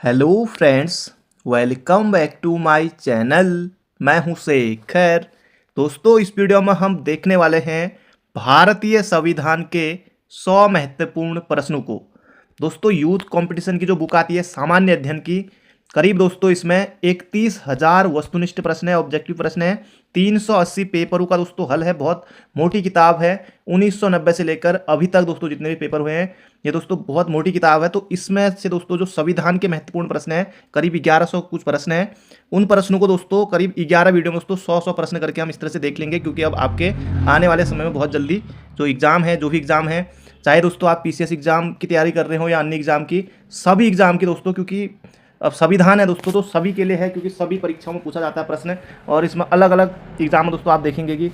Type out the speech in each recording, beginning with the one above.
Hello friends, welcome back to my channel. मैं हूं शेखर। दोस्तों, इस वीडियो में हम देखने वाले हैं भारतीय संविधान के 100 महत्वपूर्ण प्रश्नों को। दोस्तों, यूथ कंपटीशन की जो बुक आती है सामान्य अध्ययन की, करीब दोस्तों इसमें 31,000 वस्तुनिष्ठ प्रश्न है, ऑब्जेक्टिव प्रश्न है, 380 पेपरों का दोस्तों हल है। बहुत मोटी किताब है। 1990 से लेकर अभी तक दोस्तों जितने भी पेपर हुए हैं, ये दोस्तों बहुत मोटी किताब है। तो इसमें से दोस्तों जो संविधान के महत्वपूर्ण प्रश्न हैं, करीब 1100 कुछ प्रश्न हैं। उन प्रश्नों को दोस्तों करीब 11 वीडियो में दोस्तों 100 प्रश्न करके हम इस तरह से देख लेंगे, क्योंकि अब आपके आने वाले समय में बहुत जल्दी जो भी एग्जाम है, चाहे दोस्तों आप पीसीएस एग्जाम की तैयारी कर रहे हो या अन्य एग्जाम की, सभी एग्जाम की दोस्तों, क्योंकि अब संविधान है दोस्तों तो सभी के लिए है, क्योंकि सभी परीक्षाओं में पूछा जाता है प्रश्न। और इसमें अलग अलग एग्जाम में दोस्तों आप देखेंगे कि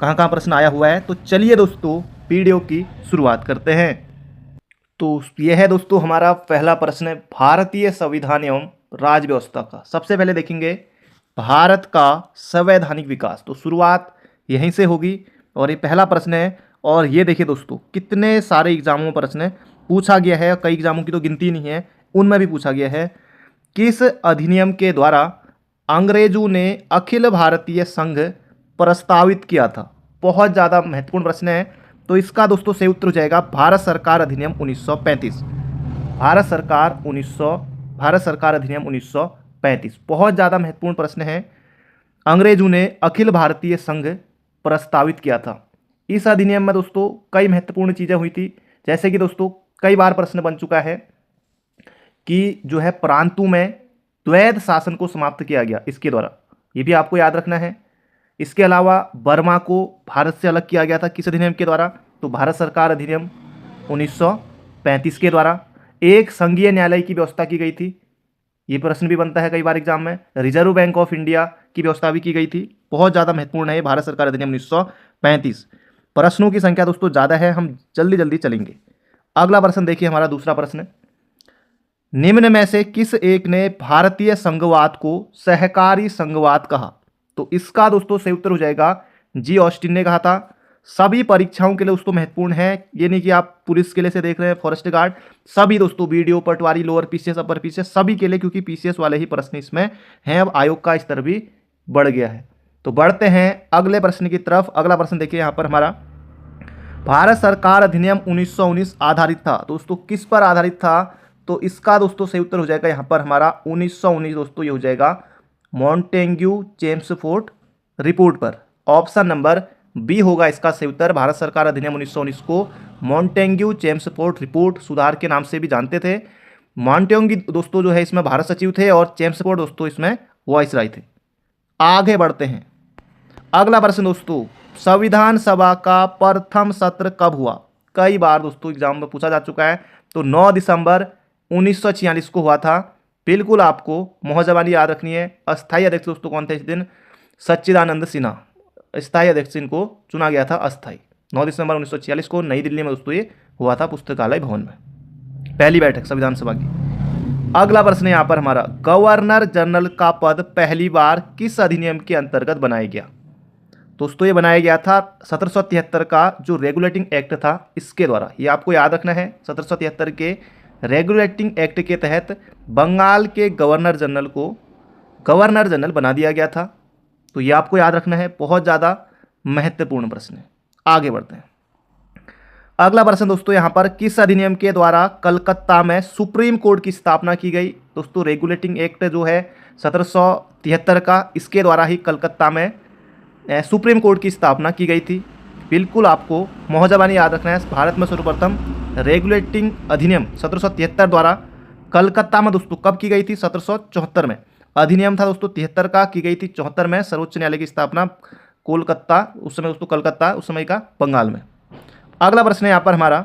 कहाँ कहाँ प्रश्न आया हुआ है। तो चलिए दोस्तों वीडियो की शुरुआत करते हैं। तो यह है दोस्तों हमारा पहला प्रश्न है भारतीय संविधान एवं राज्य व्यवस्था का। सबसे पहले देखेंगे भारत का संवैधानिक विकास। तो शुरुआत यहीं से होगी और ये पहला प्रश्न है। और ये देखिए दोस्तों कितने सारे एग्जामों में प्रश्न पूछा गया है, कई एग्जामों की तो गिनती नहीं है, उनमें भी पूछा गया है। किस अधिनियम के द्वारा अंग्रेजों ने अखिल भारतीय संघ प्रस्तावित किया था? बहुत ज़्यादा महत्वपूर्ण प्रश्न है। तो इसका दोस्तों सही उत्तर हो जाएगा भारत सरकार अधिनियम 1935। भारत सरकार अधिनियम 1935 बहुत ज़्यादा महत्वपूर्ण प्रश्न है। अंग्रेजों ने अखिल भारतीय संघ प्रस्तावित किया था। इस अधिनियम में दोस्तों कई महत्वपूर्ण चीज़ें हुई थी, जैसे कि दोस्तों कई बार प्रश्न बन चुका है कि जो है प्रांतों में द्वैध शासन को समाप्त किया गया इसके द्वारा, ये भी आपको याद रखना है। इसके अलावा बर्मा को भारत से अलग किया गया था किस अधिनियम के द्वारा? तो भारत सरकार अधिनियम 1935 के द्वारा। एक संघीय न्यायालय की व्यवस्था की गई थी, ये प्रश्न भी बनता है कई बार एग्जाम में। रिजर्व बैंक ऑफ इंडिया की व्यवस्था भी की गई थी। बहुत ज़्यादा महत्वपूर्ण है भारत सरकार अधिनियम 1935। प्रश्नों की संख्या दोस्तों ज़्यादा है, हम जल्दी जल्दी चलेंगे। अगला प्रश्न देखिए, हमारा दूसरा प्रश्न, निम्न में से किस एक ने भारतीय संघवाद को सहकारी संघवाद कहा? तो इसका दोस्तों सही उत्तर हो जाएगा जी ऑस्टिन ने कहा था। सभी परीक्षाओं के लिए दोस्तों महत्वपूर्ण है, ये नहीं कि आप पुलिस के लिए से देख रहे हैं, फॉरेस्ट गार्ड, सभी दोस्तों वीडियो पटवारी, लोअर पीसीएस, अपर पीसीएस, सभी के लिए, क्योंकि पीसीएस वाले ही प्रश्न इसमें हैं। अब आयोग का स्तर भी बढ़ गया है। तो बढ़ते हैं अगले प्रश्न की तरफ। अगला प्रश्न देखिए यहाँ पर हमारा, भारत सरकार अधिनियम 1919 आधारित था दोस्तों किस पर आधारित था? तो इसका दोस्तों सही उत्तर हो जाएगा यहाँ पर हमारा 1919 दोस्तों, ये हो जाएगा मॉन्टेग्यू चेम्सफोर्ड रिपोर्ट पर। ऑप्शन नंबर बी होगा इसका सही उत्तर। भारत सरकार अधिनियम 1919 को मॉन्टेग्यू चेम्सफोर्ड रिपोर्ट सुधार के नाम से भी जानते थे। मॉन्टेग्यू दोस्तों जो है इसमें भारत सचिव थे और चेम्सफोर्ड दोस्तों इसमें वाइसराय थे। आगे बढ़ते हैं। अगला प्रश्न दोस्तों, संविधान सभा का प्रथम सत्र कब हुआ? कई बार दोस्तों एग्जाम में पूछा जा चुका है। तो 9 दिसंबर 1946 को हुआ था। बिल्कुल आपको मोहजबानी याद रखनी है। अस्थायी अध्यक्ष दोस्तों कौन थे इस दिन? सच्चिदानंद सिन्हा। स्थायी अध्यक्ष इनको चुना गया था अस्थायी। 9 दिसंबर 1946 को नई दिल्ली में दोस्तों ये हुआ था, पुस्तकालय भवन में, पहली बैठक संविधान सभा की। अगला प्रश्न यहाँ पर हमारा, गवर्नर जनरल का पद पहली बार किस अधिनियम के अंतर्गत बनाया गया? दोस्तों ये बनाया गया था 1773 का जो रेगुलेटिंग एक्ट था इसके द्वारा, ये आपको याद रखना है। 1773 के रेगुलेटिंग एक्ट के तहत बंगाल के गवर्नर जनरल को गवर्नर जनरल बना दिया गया था। तो ये आपको याद रखना है, बहुत ज़्यादा महत्वपूर्ण प्रश्न है। आगे बढ़ते हैं। अगला प्रश्न दोस्तों यहाँ पर, किस अधिनियम के द्वारा कलकत्ता में सुप्रीम कोर्ट की स्थापना की गई? दोस्तों रेगुलेटिंग एक्ट जो है 1773 का, इसके द्वारा ही कलकत्ता में सुप्रीम कोर्ट की स्थापना की गई थी। बिल्कुल आपको मोहजबानी याद रखना है। भारत में सर्वप्रथम रेगुलेटिंग अधिनियम 1773 द्वारा कलकत्ता में दोस्तों कब की गई थी? 1774 में। अधिनियम था दोस्तों 73 का, की गई थी 74 में। सर्वोच्च न्यायालय की स्थापना कोलकाता, उस समय दोस्तों कलकत्ता उस समय का बंगाल में। अगला प्रश्न है यहाँ पर हमारा,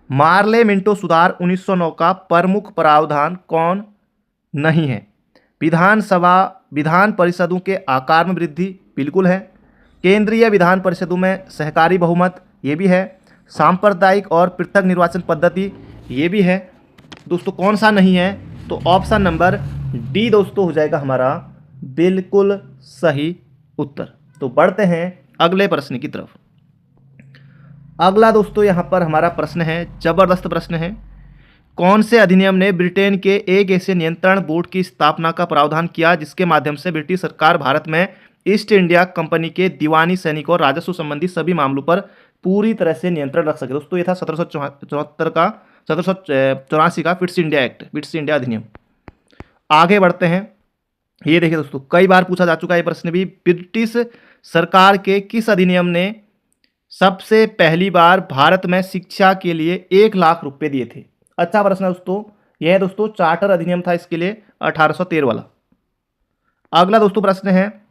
मार्ले मिंटो सुधार 1909 का प्रमुख प्रावधान कौन नहीं है? विधान परिषदों के आकार में वृद्धि, बिल्कुल है। केंद्रीय विधान परिषदों में सहकारी बहुमत, ये भी है। सांप्रदायिक और पृथक निर्वाचन पद्धति, ये भी है। दोस्तों कौन सा नहीं है? तो ऑप्शन नंबर डी दोस्तों हो जाएगा हमारा बिल्कुल सही उत्तर। तो बढ़ते हैं अगले प्रश्न की तरफ। अगला दोस्तों यहाँ पर हमारा प्रश्न है, जबरदस्त प्रश्न है। कौन से अधिनियम ने ब्रिटेन के एक ऐसे नियंत्रण बोर्ड की स्थापना का प्रावधान किया जिसके माध्यम से ब्रिटिश सरकार भारत में ईस्ट इंडिया कंपनी के दीवानी सैनिकों और राजस्व संबंधी सभी मामलों पर पूरी तरह से नियंत्रण रख सके? दोस्तों ये था 1774 का 1784 का fits India act, fits India अधिनियम। आगे बढ़ते हैं। ये देखिए दोस्तों, कई बार पूछा जा चुका है ये प्रश्न भी। ब्रिटिश सरकार के किस अधिनियम ने सबसे पहली बार भारत में शिक्षा के लिए 1 लाख रुपए दिए थे? अच्छा प्रश्न है दोस्तों। यह है दोस्तों चार्टर अधिनियम था इसके लिए, 1813 वाला। अगला दोस्तों प्रश्न है,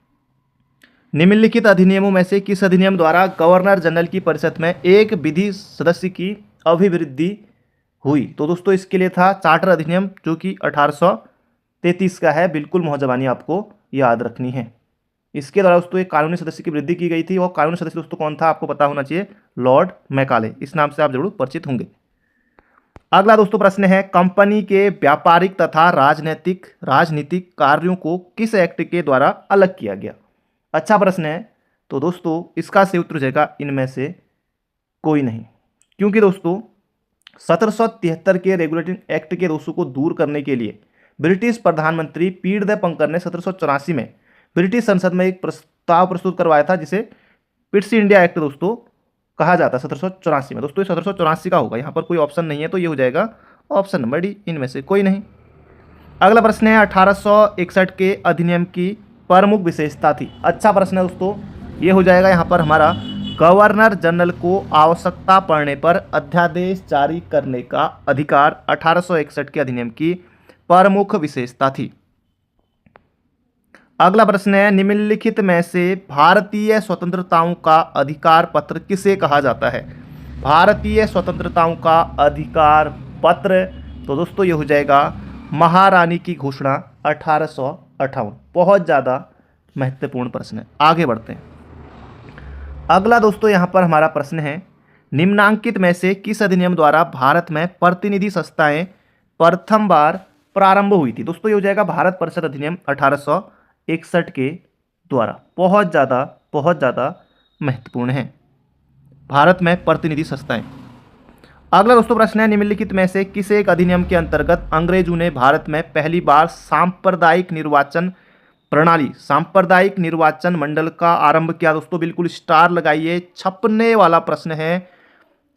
निम्नलिखित अधिनियमों में से किस अधिनियम द्वारा गवर्नर जनरल की परिषद में एक विधि सदस्य की अभिवृद्धि हुई? तो दोस्तों इसके लिए था चार्टर अधिनियम, जो कि 1833 का है। बिल्कुल मोहजबानी आपको याद रखनी है। इसके द्वारा दोस्तों एक कानूनी सदस्य की वृद्धि की गई थी, और कानूनी सदस्य दोस्तों कौन था आपको पता होना चाहिए, लॉर्ड मैकाले। इस नाम से आप जरूर परिचित होंगे। अगला दोस्तों प्रश्न है, कंपनी के व्यापारिक तथा राजनीतिक कार्यों को किस एक्ट के द्वारा अलग किया गया? अच्छा प्रश्न है। तो दोस्तों इसका सही उत्तर हो जाएगा इनमें से कोई नहीं, क्योंकि दोस्तों 1773 के रेगुलेटिंग एक्ट के दोषों को दूर करने के लिए ब्रिटिश प्रधानमंत्री पीटरपंकर ने 1784 में ब्रिटिश संसद में एक प्रस्ताव प्रस्तुत करवाया था, जिसे पिट्स इंडिया एक्ट दोस्तों कहा जाता है 1784 में। दोस्तों ये 1784 का होगा, यहाँ पर कोई ऑप्शन नहीं है, तो ये हो जाएगा ऑप्शन नंबर डी, इनमें से कोई नहीं। अगला प्रश्न है, 1861 के अधिनियम की प्रमुख विशेषता थी? अच्छा प्रश्न है दोस्तों। ये हो जाएगा यहाँ पर हमारा, गवर्नर जनरल को आवश्यकता पड़ने पर अध्यादेश जारी करने का अधिकार 1861 के अधिनियम की प्रमुख विशेषता थी। अगला प्रश्न है, निम्नलिखित में से भारतीय स्वतंत्रताओं का अधिकार पत्र किसे कहा जाता है? भारतीय स्वतंत्रताओं का अधिकार पत्र, तो दोस्तों ये हो जाएगा महारानी की घोषणा 1858। बहुत ज़्यादा महत्वपूर्ण प्रश्न है। आगे बढ़ते हैं। अगला दोस्तों यहाँ पर हमारा प्रश्न है, निम्नांकित में से किस अधिनियम द्वारा भारत में प्रतिनिधि संस्थाएं प्रथम बार प्रारंभ हुई थी? दोस्तों ये हो जाएगा भारत परिषद अधिनियम 1861 के द्वारा। बहुत ज़्यादा महत्वपूर्ण है, भारत में प्रतिनिधि संस्थाएं। अगला दोस्तों प्रश्न है, निम्नलिखित में से किस एक अधिनियम के अंतर्गत अंग्रेजों ने भारत में पहली बार सांप्रदायिक निर्वाचन मंडल का आरंभ किया? दोस्तों बिल्कुल स्टार लगाइए, छपने वाला प्रश्न है,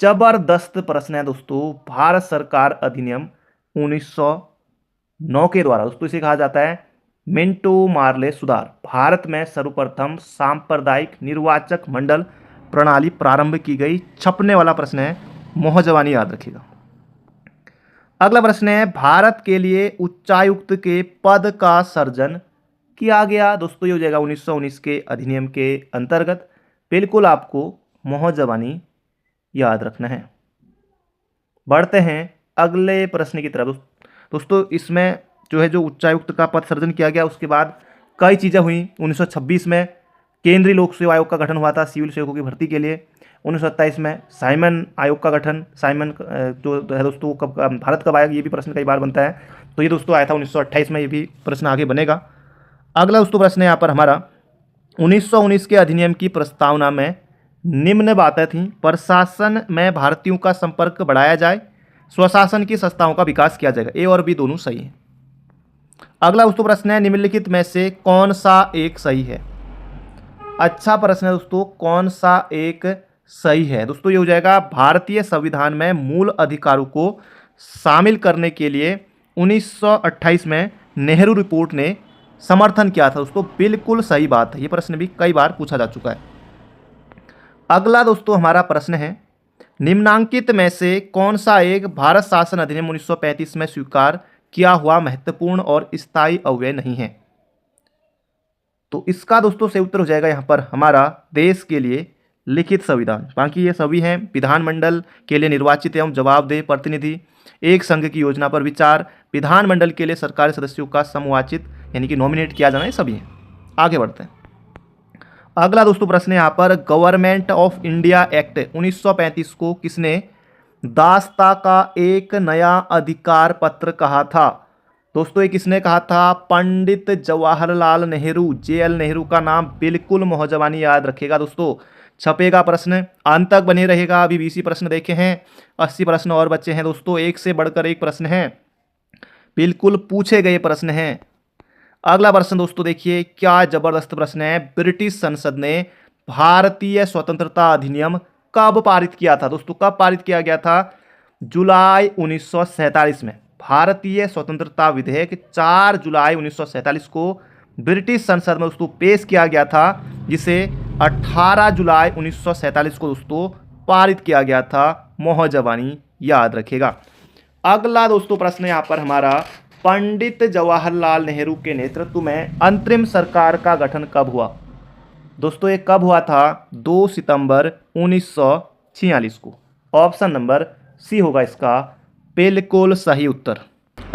जबरदस्त प्रश्न है दोस्तों। भारत सरकार अधिनियम 1909 के द्वारा दोस्तों इसे कहा जाता है मिंटो मार्ले सुधार। भारत में सर्वप्रथम सांप्रदायिक निर्वाचक मंडल प्रणाली प्रारंभ की गई। छपने वाला प्रश्न है, मोहजवानी याद रखिएगा। अगला प्रश्न है, भारत के लिए उच्चायुक्त के पद का सृजन किया गया? दोस्तों ये हो जाएगा 1919 के अधिनियम के अंतर्गत। बिल्कुल आपको मोहजबानी याद रखना है। बढ़ते हैं अगले प्रश्न की तरफ। दोस्तों इसमें जो उच्चायुक्त का पद सृजन किया गया, उसके बाद कई चीज़ें हुई। 1926 में केंद्रीय लोक सेवा आयोग का गठन हुआ था सिविल सेवकों की भर्ती के लिए। 1927 में साइमन आयोग का गठन, साइमन जो है दोस्तों कब भारत कब आया, ये भी प्रश्न कई बार बनता है। तो ये दोस्तों आया था 1928 में, ये भी प्रश्न आगे बनेगा। अगला दोस्तों प्रश्न है यहाँ पर हमारा, 1919 के अधिनियम की प्रस्तावना में निम्न बातें थीं: प्रशासन में भारतीयों का संपर्क बढ़ाया जाए, स्वशासन की संस्थाओं का विकास किया जाएगा। ए और बी दोनों सही है। अगला दोस्तों प्रश्न है, निम्नलिखित में से कौन सा एक सही है? अच्छा प्रश्न है दोस्तों, कौन सा एक सही है? दोस्तों ये हो जाएगा, भारतीय संविधान में मूल अधिकारों को शामिल करने के लिए 1928 में नेहरू रिपोर्ट ने समर्थन किया था। दोस्तों बिल्कुल सही बात है, ये प्रश्न भी कई बार पूछा जा चुका है। अगला दोस्तों हमारा प्रश्न है, निम्नांकित में से कौन सा एक भारत शासन अधिनियम 1935 में स्वीकार किया हुआ महत्वपूर्ण और स्थायी अवयव नहीं है? तो इसका दोस्तों सही उत्तर हो जाएगा यहाँ पर हमारा, देश के लिए लिखित संविधान। बाकी ये सभी हैं, विधानमंडल के लिए निर्वाचित एवं जवाबदेह प्रतिनिधि, एक संघ की योजना पर विचार, विधानमंडल के लिए सरकारी सदस्यों का समवाचित यानी कि नॉमिनेट किया जाना, ये सभी हैं। आगे बढ़ते हैं। अगला दोस्तों प्रश्न है यहाँ पर, गवर्नमेंट ऑफ इंडिया एक्ट 1935 को किसने दासता का एक नया अधिकार पत्र कहा था? दोस्तों ये किसने कहा था? पंडित जवाहरलाल नेहरू, JL नेहरू का नाम बिल्कुल मोहजबानी याद रखिएगा दोस्तों। छपेगा प्रश्न, अंत तक बने रहेगा। अभी 20 प्रश्न देखे हैं, 80 प्रश्न और बच्चे हैं दोस्तों, एक से बढ़कर एक प्रश्न है, बिल्कुल पूछे गए प्रश्न हैं। अगला प्रश्न दोस्तों देखिए, क्या जबरदस्त प्रश्न है। ब्रिटिश संसद ने भारतीय स्वतंत्रता अधिनियम कब पारित किया था दोस्तों? कब पारित किया गया था? जुलाई 1947 में। भारतीय स्वतंत्रता विधेयक 4 जुलाई 1947 को ब्रिटिश संसद में दोस्तों पेश किया गया था, जिसे 18 जुलाई 1947 को दोस्तों पारित किया गया था। मोहजबानी याद रखेगा। अगला दोस्तों प्रश्न यहाँ पर हमारा, पंडित जवाहरलाल नेहरू के नेतृत्व में अंतरिम सरकार का गठन कब हुआ? दोस्तों ये कब हुआ था? 2 सितंबर 1946 को। ऑप्शन नंबर सी होगा इसका बिल्कुल सही उत्तर।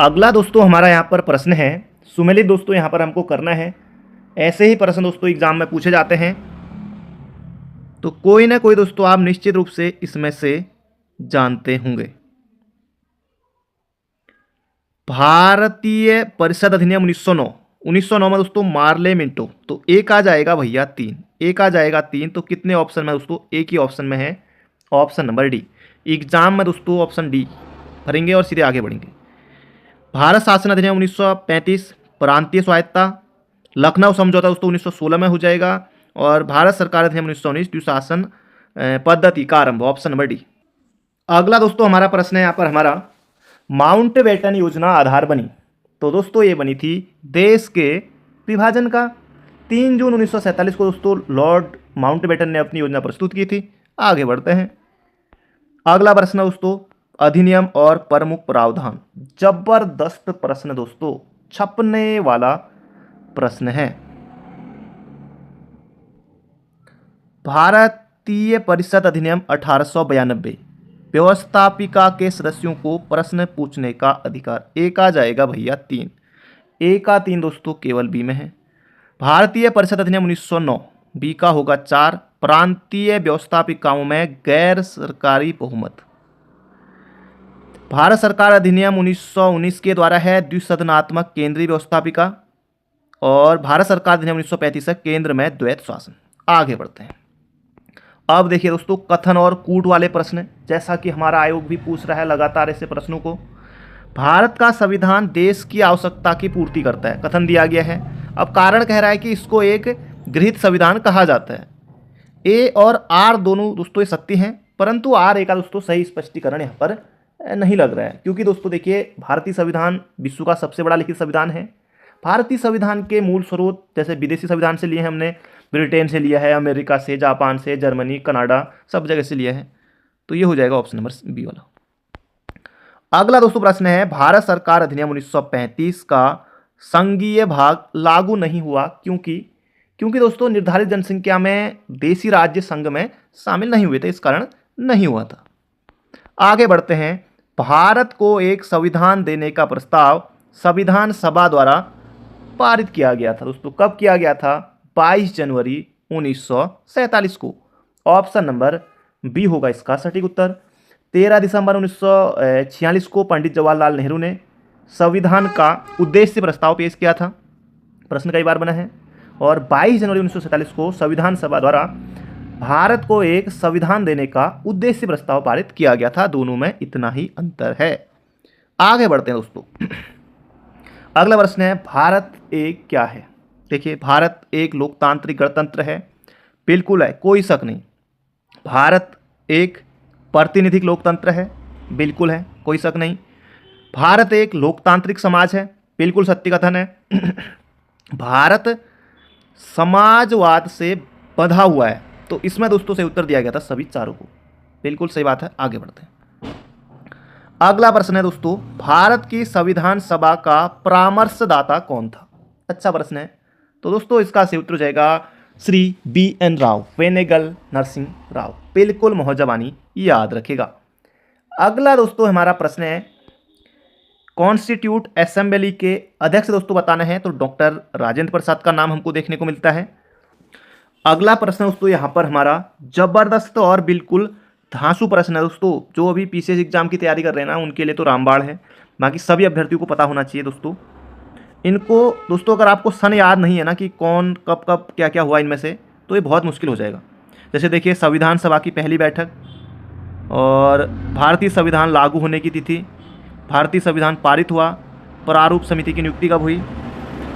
अगला दोस्तों हमारा यहाँ पर प्रश्न है, सुमेलित दोस्तों यहाँ पर हमको करना है। ऐसे ही प्रश्न दोस्तों एग्जाम में पूछे जाते हैं, तो कोई ना कोई दोस्तों आप निश्चित रूप से इसमें से जानते होंगे। भारतीय परिषद अधिनियम 1909 में दोस्तों मार्ले मिंटो, तो एक आ जाएगा भैया 3, एक आ जाएगा 3, तो कितने ऑप्शन में दोस्तों? एक ही ऑप्शन में है, ऑप्शन नंबर डी। एग्जाम में दोस्तों ऑप्शन डी भरेंगे और सीधे आगे बढ़ेंगे। भारत शासन अधिनियम 1935, प्रांतीय स्वायत्ता, लखनऊ समझौता दोस्तों 1916 में हो जाएगा, और भारत सरकार अधिनियम 1919 द्विशासन पद्धति का आरंभ, ऑप्शन नंबर डी। अगला दोस्तों हमारा प्रश्न है यहाँ पर हमारा, माउंटबेटन योजना आधार बनी, तो दोस्तों ये बनी थी देश के विभाजन का। 3 जून 1947 को दोस्तों लॉर्ड माउंटबेटन ने अपनी योजना प्रस्तुत की थी। आगे बढ़ते हैं। अगला प्रश्न दोस्तों, अधिनियम और प्रमुख प्रावधान। जबरदस्त प्रश्न दोस्तों, छपने वाला प्रश्न है। भारतीय परिषद अधिनियम 1892, व्यवस्थापिका के सदस्यों को प्रश्न पूछने का अधिकार। एक आ जाएगा भैया 3, ए का 3 दोस्तों केवल बी में है। भारतीय परिषद अधिनियम 1909, बी का होगा 4, प्रांतीय व्यवस्थापिकाओं में गैर सरकारी बहुमत। भारत सरकार अधिनियम 1919 के द्वारा है द्विसदनात्मक केंद्रीय व्यवस्थापिका, और भारत सरकार अधिनियम 1935 है केंद्र में द्वैत शासन। आगे बढ़ते हैं। अब देखिए दोस्तों, कथन और कूट वाले प्रश्न, जैसा कि हमारा आयोग भी पूछ रहा है लगातार ऐसे प्रश्नों को। भारत का संविधान देश की आवश्यकता की पूर्ति करता है, कथन दिया गया है। अब कारण कह रहा है कि इसको एक गृहीत संविधान कहा जाता है। ए और आर दोनों दोस्तों ये सत्य हैं, परंतु आर ए का दोस्तों सही स्पष्टीकरण यहाँ पर नहीं लग रहा है, क्योंकि दोस्तों देखिए भारतीय संविधान विश्व का सबसे बड़ा लिखित संविधान है। भारतीय संविधान के मूल स्रोत जैसे विदेशी संविधान से लिए हैं हमने, ब्रिटेन से लिया है, अमेरिका से, जापान से, जर्मनी, कनाडा, सब जगह से लिया है, तो ये हो जाएगा ऑप्शन नंबर बी वाला। अगला दोस्तों प्रश्न है, भारत सरकार अधिनियम 1935 का संघीय भाग लागू नहीं हुआ क्योंकि दोस्तों निर्धारित जनसंख्या में देशी राज्य संघ में शामिल नहीं हुए थे, इस कारण नहीं हुआ था। आगे बढ़ते हैं। भारत को एक संविधान देने का प्रस्ताव संविधान सभा द्वारा पारित किया गया था दोस्तों। कब किया गया था? 22 जनवरी 1947 को। ऑप्शन नंबर बी होगा इसका सटीक उत्तर। 13 दिसंबर 1946 को पंडित जवाहरलाल नेहरू ने संविधान का उद्देश्य प्रस्ताव पेश किया था, प्रश्न कई बार बना है। और 22 जनवरी 1947 को संविधान सभा द्वारा भारत को एक संविधान देने का उद्देश्य प्रस्ताव पारित किया गया था। दोनों में इतना ही अंतर है। आगे बढ़ते हैं दोस्तों। अगला प्रश्न है, भारत एक क्या है? देखिए, भारत एक लोकतांत्रिक गणतंत्र है, बिल्कुल है, कोई शक नहीं। भारत एक प्रातिनिधिक लोकतंत्र है, बिल्कुल है, कोई शक नहीं। भारत एक लोकतांत्रिक समाज है, बिल्कुल सत्य कथन है। भारत समाजवाद से बंधा हुआ है, तो इसमें दोस्तों से उत्तर दिया गया था सभी चारों को, बिल्कुल सही बात है। आगे बढ़ते हैं। अगला प्रश्न है दोस्तों, भारत की संविधान सभा का परामर्शदाता कौन था? अच्छा प्रश्न है। तो दोस्तों इसका सही उत्तर हो जाएगा श्री BN राव, वेनेगल नरसिंह राव, बिल्कुल मोहजबानी याद रखेगा। अगला दोस्तों हमारा प्रश्न है, कॉन्स्टिट्यूट असेंबली के अध्यक्ष दोस्तों बताना है, तो डॉक्टर राजेंद्र प्रसाद का नाम हमको देखने को मिलता है। अगला प्रश्न दोस्तों यहाँ पर हमारा जबरदस्त और बिल्कुल धांसू प्रश्न है दोस्तों। जो अभी PCS एग्जाम की तैयारी कर रहे हैं ना, उनके लिए तो रामबाण है, बाकी सभी अभ्यर्थियों को पता होना चाहिए दोस्तों। इनको दोस्तों अगर आपको सन याद नहीं है ना कि कौन कब कब क्या क्या हुआ इनमें से, तो ये बहुत मुश्किल हो जाएगा। जैसे देखिए संविधान सभा की पहली बैठक, और भारतीय संविधान लागू होने की तिथि, भारतीय संविधान पारित हुआ, प्रारूप समिति की नियुक्ति कब हुई।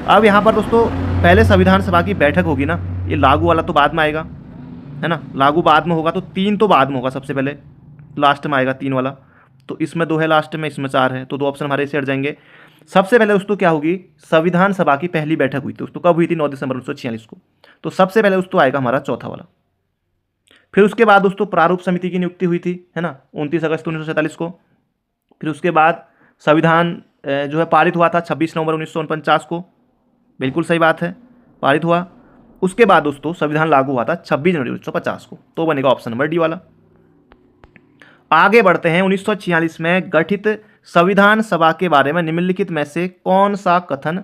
अब यहाँ पर दोस्तों पहले संविधान सभा की बैठक होगी ना, ये लागू वाला तो बाद में आएगा, है ना, लागू बाद में होगा, तो 3 तो बाद में होगा, सबसे पहले लास्ट में आएगा 3 वाला, तो इसमें 2 है लास्ट में, इसमें 4 है, तो 2 ऑप्शन हमारे इसे हट जाएंगे। सबसे पहले दोस्तों क्या होगी, संविधान सभा की पहली बैठक हुई थी दोस्तों, कब हुई थी, 9 दिसंबर 1946 को, तो सबसे पहले दोस्तों आएगा हमारा चौथा वाला। फिर उसके बाद दोस्तों प्रारूप समिति की नियुक्ति हुई थी, है ना, 29 अगस्त 1947 को। फिर उसके बाद संविधान जो है पारित हुआ था 26 नवंबर 1949 को, बिल्कुल सही बात है, पारित हुआ। उसके बाद दोस्तों संविधान लागू हुआ था 26 जनवरी 1950 को, तो बनेगा ऑप्शन नंबर डी वाला। आगे बढ़ते हैं, 1946 में गठित संविधान सभा के बारे में निम्नलिखित में से कौन सा कथन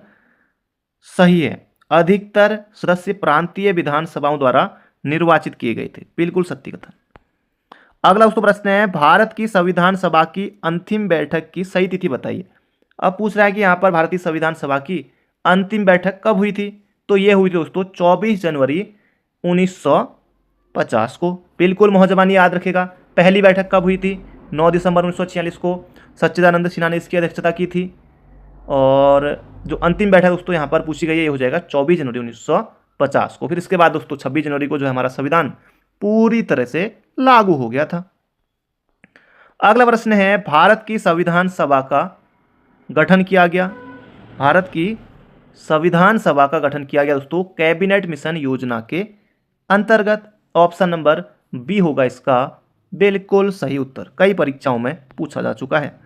सही है। अधिकतर सदस्य प्रांतीय विधानसभाओं द्वारा निर्वाचित किए गए थे, बिल्कुल सत्य कथन। अगला दोस्तों प्रश्न है, भारत की संविधान सभा की अंतिम बैठक की सही तिथि बताइए। अब पूछ रहा है कि यहाँ पर भारतीय संविधान सभा की अंतिम बैठक कब हुई थी, तो ये हुई थी दोस्तों 24 जनवरी 1950 को, बिल्कुल मौजबानी याद रखेगा। पहली बैठक कब हुई थी, 9 दिसंबर 1946 को, सच्चिदानंद सिन्हा ने इसकी अध्यक्षता की थी। और जो अंतिम बैठक दोस्तों यहाँ पर पूछी गई है, ये हो जाएगा 24 जनवरी 1950 को। फिर इसके बाद दोस्तों 26 जनवरी को जो है हमारा संविधान पूरी तरह से लागू हो गया था। अगला प्रश्न है, भारत की संविधान सभा का गठन किया गया, भारत की संविधान सभा का गठन किया गया दोस्तों कैबिनेट मिशन योजना के अंतर्गत। ऑप्शन नंबर बी होगा इसका बिल्कुल सही उत्तर, कई परीक्षाओं में पूछा जा चुका है।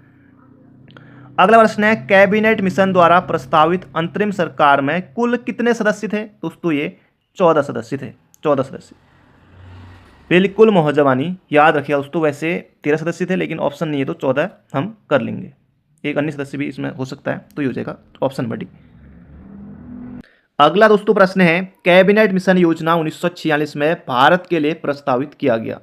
अगला प्रश्न है, कैबिनेट मिशन द्वारा प्रस्तावित अंतरिम सरकार में कुल कितने सदस्य थे दोस्तों, ये 14 सदस्य थे, 14 सदस्य, बिल्कुल मौजबानी याद रखिएगा दोस्तों। वैसे 13 सदस्य थे, लेकिन ऑप्शन नहीं है तो 14 हम कर लेंगे, एक अन्य सदस्य भी इसमें हो सकता है, तो ये हो जाएगा ऑप्शन नंबर डी। अगला दोस्तों प्रश्न है, कैबिनेट मिशन योजना 1946 में भारत के लिए प्रस्तावित किया गया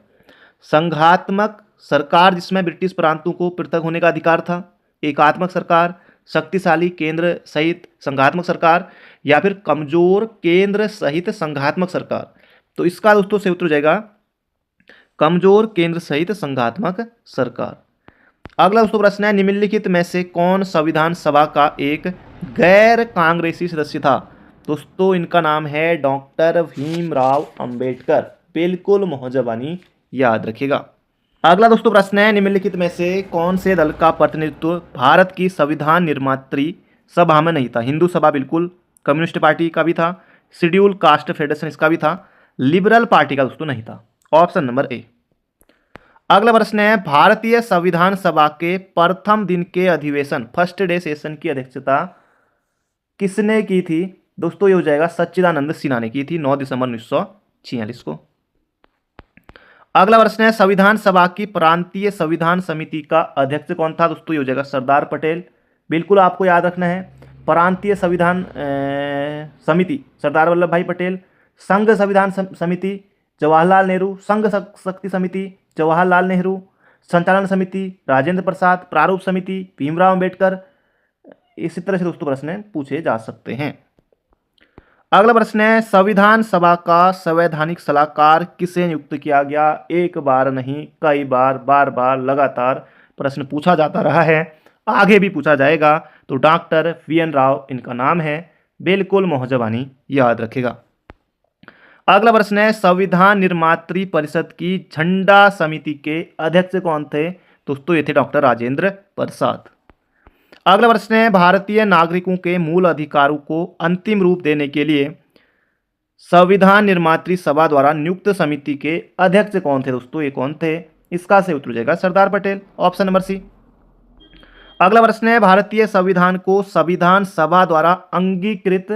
संघात्मक सरकार जिसमें ब्रिटिश प्रांतों को पृथक होने का अधिकार था, एकात्मक सरकार, शक्तिशाली केंद्र सहित संघात्मक सरकार, या फिर कमजोर केंद्र सहित संघात्मक सरकार। तो इसका दोस्तों सही उत्तर हो जाएगा कमजोर केंद्र सहित संघात्मक सरकार। अगला दोस्तों प्रश्न है, निम्नलिखित में से कौन संविधान सभा का एक गैर कांग्रेसी सदस्य था। दोस्तों इनका नाम है डॉक्टर भीमराव अंबेडकर, बिल्कुल मौजबानी याद रखिएगा। अगला दोस्तों प्रश्न है, निम्नलिखित में से कौन से दल का प्रतिनिधित्व भारत की संविधान निर्मात्री सभा में नहीं था। हिंदू सभा बिल्कुल, कम्युनिस्ट पार्टी का भी था, शेड्यूल कास्ट फेडरेशन इसका भी था, लिबरल पार्टी का दोस्तों नहीं था। Option number A. अगला प्रश्न है, भारतीय संविधान सभा के प्रथम दिन के अधिवेशन फर्स्ट डे सेशन की अध्यक्षता किसने की थी दोस्तों, ये हो जाएगा सच्चिदानंद सिन्हा ने की थी, 9 दिसंबर 1946 को। अगला प्रश्न है, संविधान सभा की प्रांतीय संविधान समिति का अध्यक्ष कौन था दोस्तों, ये हो जाएगा सरदार पटेल, बिल्कुल आपको याद रखना है। प्रांतीय संविधान समिति सरदार वल्लभ भाई पटेल, संघ संविधान समिति जवाहरलाल नेहरू, संघ शक्ति समिति जवाहरलाल नेहरू, संचालन समिति राजेंद्र प्रसाद, प्रारूप समिति भीमराव अंबेडकर। इसी तरह से दोस्तों प्रश्न पूछे जा सकते हैं। अगला प्रश्न है, संविधान सभा का संवैधानिक सलाहकार किसे नियुक्त किया गया। एक बार नहीं, कई बार, बार बार लगातार प्रश्न पूछा जाता रहा है, आगे भी पूछा जाएगा। तो डॉक्टर VN राव इनका नाम है, बिल्कुल मौजबानी याद रखेगा। अगला प्रश्न है, संविधान निर्मात्री परिषद की झंडा समिति के अध्यक्ष कौन थे दोस्तों, ये थे डॉक्टर राजेंद्र प्रसाद। अगला प्रश्न है, भारतीय नागरिकों के मूल अधिकारों को अंतिम रूप देने के लिए संविधान निर्मात्री सभा द्वारा नियुक्त समिति के अध्यक्ष कौन थे दोस्तों, ये कौन थे। इसका सही उत्तर हो जाएगा Sardar Patel, option number C. अगला प्रश्न है, भारतीय संविधान को संविधान सभा द्वारा अंगीकृत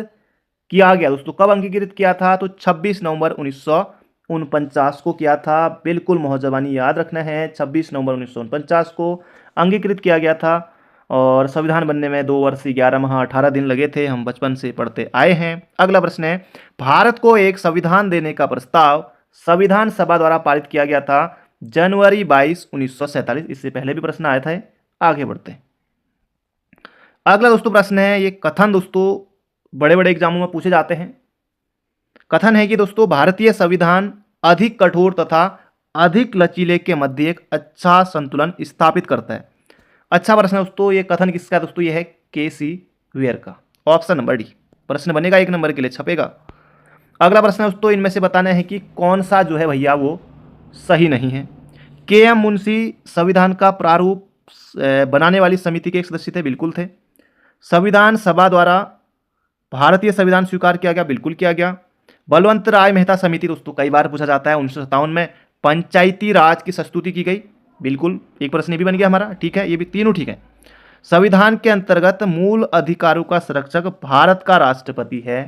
किया गया दोस्तों, कब अंगीकृत किया था, तो 26 नवंबर 1949 को किया था, बिल्कुल मौजबानी याद रखना है। 26 नवंबर 1949 को अंगीकृत किया गया था, और संविधान बनने में 2 वर्ष 11 माह 18 दिन लगे थे, हम बचपन से पढ़ते आए हैं। अगला प्रश्न है, भारत को एक संविधान देने का प्रस्ताव संविधान सभा द्वारा पारित किया गया था जनवरी 22, 1947। इससे पहले भी प्रश्न आया था, आगे बढ़ते हैं। अगला दोस्तों प्रश्न है, ये कथन दोस्तों बड़े बड़े एग्जामों में पूछे जाते हैं। कथन है कि दोस्तों भारतीय संविधान अधिक कठोर तथा अधिक लचीले के मध्य एक अच्छा संतुलन स्थापित करता है। अच्छा प्रश्न है दोस्तों, ये कथन किसका है दोस्तों? ये है केसी वेयर का। ऑप्शन नंबर डी प्रश्न बनेगा, 1 नंबर के लिए छपेगा। अगला प्रश्न है दोस्तों, इनमें से बताना है कि कौन सा जो है भैया वो सही नहीं है। के एम मुंशी संविधान का प्रारूप बनाने वाली समिति के एक सदस्य थे, बिल्कुल थे। संविधान सभा द्वारा भारतीय संविधान स्वीकार किया गया, बिल्कुल किया गया। बलवंत राय मेहता समिति दोस्तों कई बार पूछा जाता है, 1957 में पंचायती राज की संस्तुति की गई, बिल्कुल एक प्रश्न ये भी बन गया हमारा, ठीक है, ये भी तीनों ठीक है। संविधान के अंतर्गत मूल अधिकारों का संरक्षक भारत का राष्ट्रपति है,